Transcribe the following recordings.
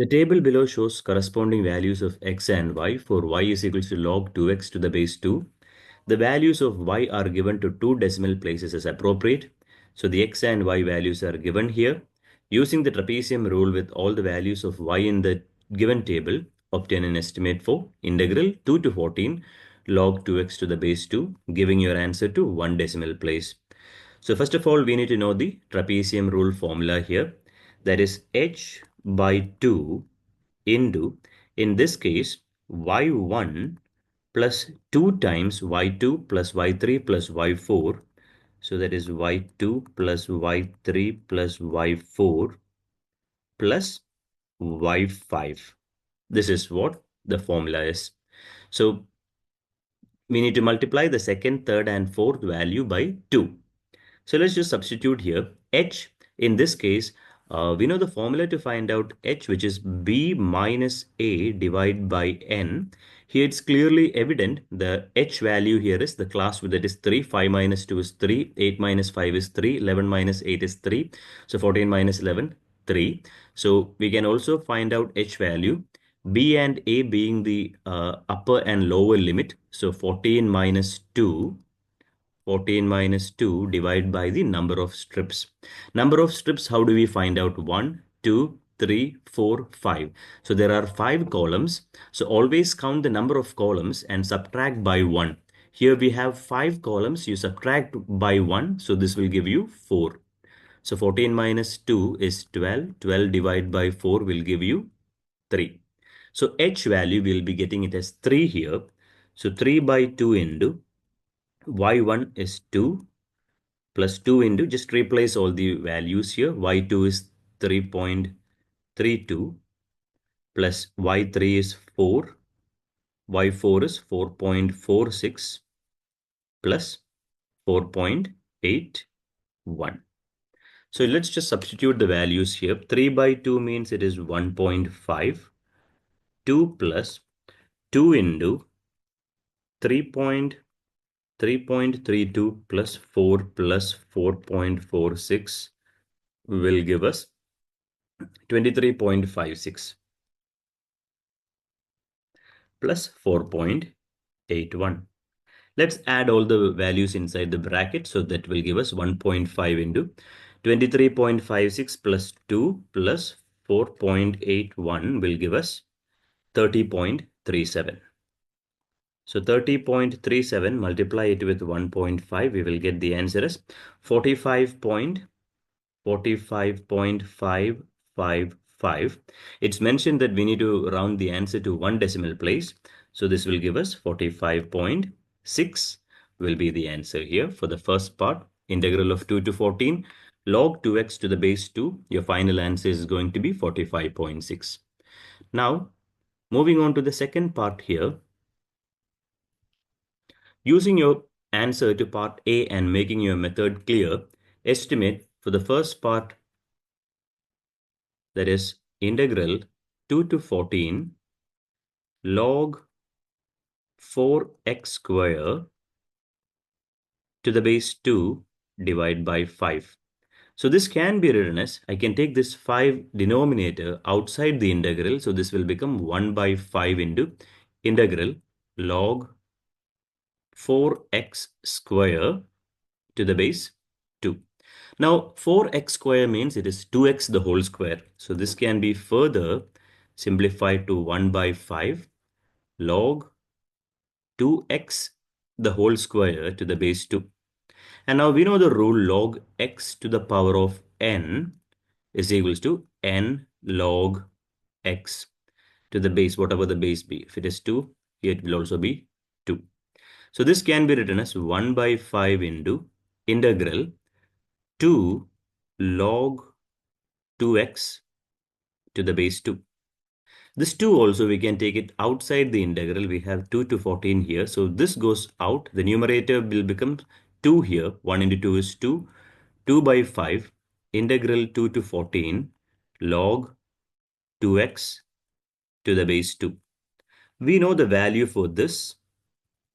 The table below shows corresponding values of x and y for y is equals to log 2x to the base 2. The values of y are given to two decimal places as appropriate. So the x and y values are given here. Using the trapezium rule with all the values of y in the given table, obtain an estimate for integral 2 to 14 log 2x to the base 2, giving your answer to one decimal place. So first of all, we need to know the trapezium rule formula here. That is h by 2 into, in this case, y1 plus 2 times y2 plus y3 plus y4. So that is y2 plus y3 plus y4 plus y5. This is what the formula is. So we need to multiply the second, third, and fourth value by 2. So let's just substitute here. H, in this case, we know the formula to find out H, which is B minus A divided by N. Here it's clearly evident the H value here is the class that is 3. 5 minus 2 is 3. 8 minus 5 is 3. 11 minus 8 is 3. So 14 minus 11, 3. So we can also find out H value. B and A being the upper and lower limit. So 14 minus 2 divided by the number of strips. Number of strips, how do we find out? 1, 2, 3, 4, 5. So there are 5 columns. So always count the number of columns and subtract by 1. Here we have 5 columns. You subtract by 1. So this will give you 4. So 14 minus 2 is 12. 12 divided by 4 will give you 3. So H value, we'll be getting it as 3 here. So 3 by 2 into y1 is 2 plus 2 into, just replace all the values here. Y2 is 3.32 plus y3 is 4. Y4 is 4.46 plus 4.81. So let's just substitute the values here. 3 by 2 means it is 1.5. 2 plus 2 into 3.32 plus 4 plus 4.46 will give us 23.56 plus 4.81. Let's add all the values inside the bracket. So that will give us 1.5 into 23.56 plus 2 plus 4.81 will give us 30.37. So 30.37, multiply it with 1.5, we will get the answer as 45.555. It's mentioned that we need to round the answer to one decimal place. So this will give us 45.6 will be the answer here for the first part. Integral of 2 to 14 log 2x to the base 2. Your final answer is going to be 45.6. Now, moving on to the second part here. Using your answer to part A and making your method clear, estimate for the first part, that is integral 2 to 14 log 4x square to the base 2 divided by 5. So this can be written as, I can take this 5 denominator outside the integral. So this will become 1 by 5 into integral log 4x square to the base 2. Now 4x square means it is 2x the whole square. So this can be further simplified to 1 by 5 log 2x the whole square to the base 2. And now we know the rule log x to the power of n is equals to n log x to the base, whatever the base be. If it is 2, here it will also be 2. So this can be written as 1 by 5 into integral 2 log 2x to the base 2. This 2 also we can take it outside the integral. We have 2 to 14 here. So this goes out. The numerator will become 2 here. 1 into 2 is 2. 2 by 5 integral 2 to 14 log 2x to the base 2. We know the value for this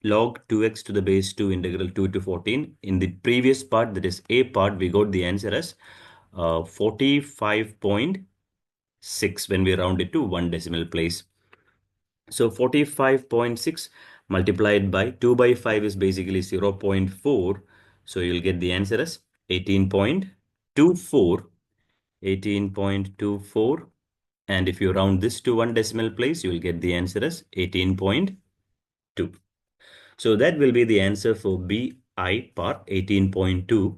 log 2x to the base 2 integral 2 to 14. In the previous part, that is A part, we got the answer as 45.6 6 when we round it to one decimal place. So 45.6 multiplied by 2 by 5 is basically 0.4. So you'll get the answer as 18.24. 18.24. And if you round this to one decimal place, you will get the answer as 18.2. So that will be the answer for BI part 18.2.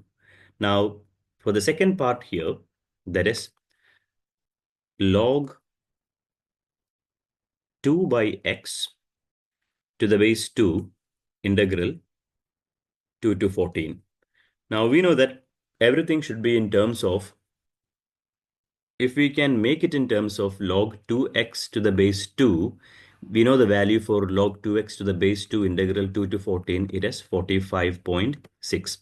Now, for the second part here, that is log 2 by x to the base 2 integral 2 to 14. Now, we know that everything should be in terms of, if we can make it in terms of log 2x to the base 2, we know the value for log 2x to the base 2 integral 2 to 14, it is 45.6.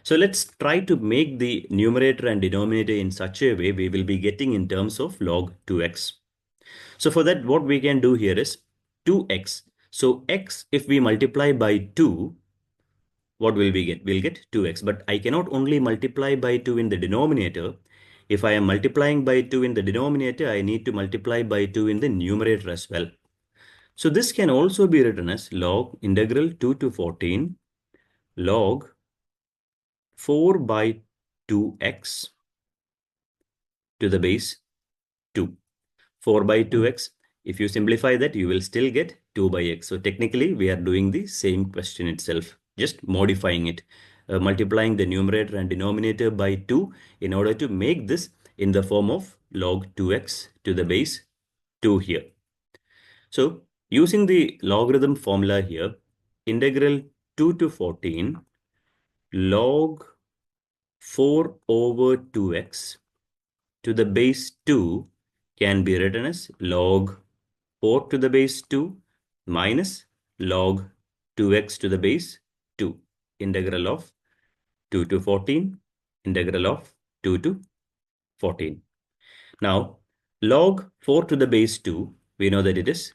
So let's try to make the numerator and denominator in such a way we will be getting in terms of log 2x. So for that, what we can do here is 2x. So x, if we multiply by 2, what will we get? We'll get 2x. But I cannot only multiply by 2 in the denominator. If I am multiplying by 2 in the denominator, I need to multiply by 2 in the numerator as well. So this can also be written as log integral 2 to 14 log 4 by 2x to the base 2. 4 by 2x. If you simplify that, you will still get 2 by x. So technically, we are doing the same question itself, just modifying it, multiplying the numerator and denominator by 2 in order to make this in the form of log 2x to the base 2 here. So using the logarithm formula here, integral 2 to 14 log 4 over 2x to the base 2 can be written as log 4 to the base 2 minus log 2x to the base 2, integral of 2 to 14, integral of 2 to 14. Now, log 4 to the base 2, we know that it is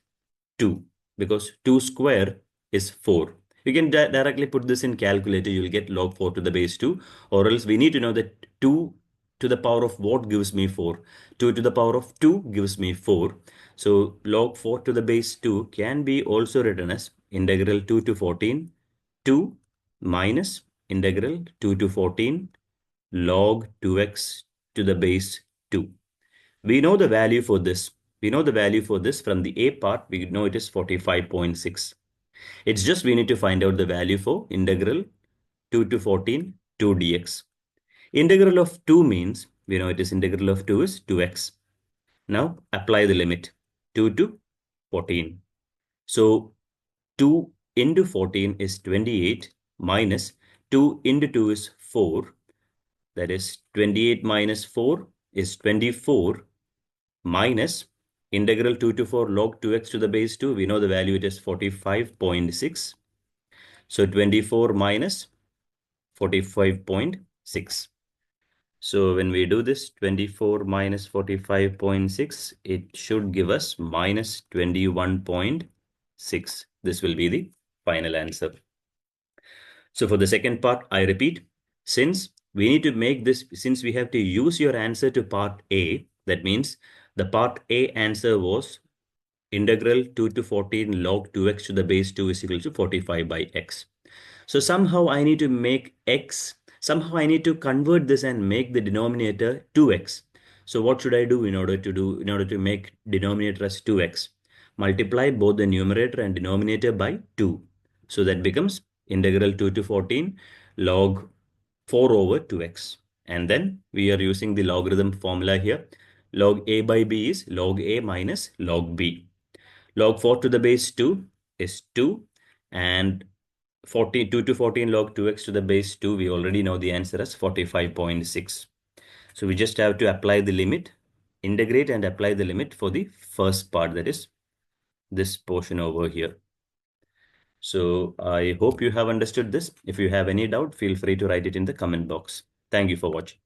2 because 2 square is 4. You can directly put this in calculator, you'll get log 4 to the base 2, or else we need to know that 2 to the power of what gives me 4? 2 to the power of 2 gives me 4. So log 4 to the base 2 can be also written as integral 2 to 14, 2 minus integral 2 to 14 log 2x to the base 2. We know the value for this. We know the value for this from the A part. We know it is 45.6. It's just we need to find out the value for integral 2 to 14 2 dx. Integral of 2 means, we know it is integral of 2 is 2x. Now apply the limit 2 to 14. So 2 into 14 is 28 minus 2 into 2 is 4. That is 28 minus 4 is 24 minus integral 2 to 4 log 2x to the base 2. We know the value it is 45.6. So 24 minus 45.6. So when we do this 24 minus 45.6, it should give us minus 21.6. This will be the final answer. So for the second part, I repeat, since we need to make this, since we have to use your answer to part A, that means the part A answer was integral 2 to 14 log 2x to the base 2 is equal to 45 by x. So somehow I need to make x, somehow I need to convert this and make the denominator 2x. So what should I do in order to make denominator as 2x? Multiply both the numerator and denominator by 2. So that becomes integral 2 to 14 log 4 over 2x. And then we are using the logarithm formula here. Log a by b is log a minus log b. Log 4 to the base 2 is 2, and 42 to 14 log 2x to the base 2, we already know the answer as 45.6. So we just have to apply the limit, integrate and apply the limit for the first part, that is this portion over here. So I hope you have understood this. If you have any doubt, feel free to write it in the comment box. Thank you for watching.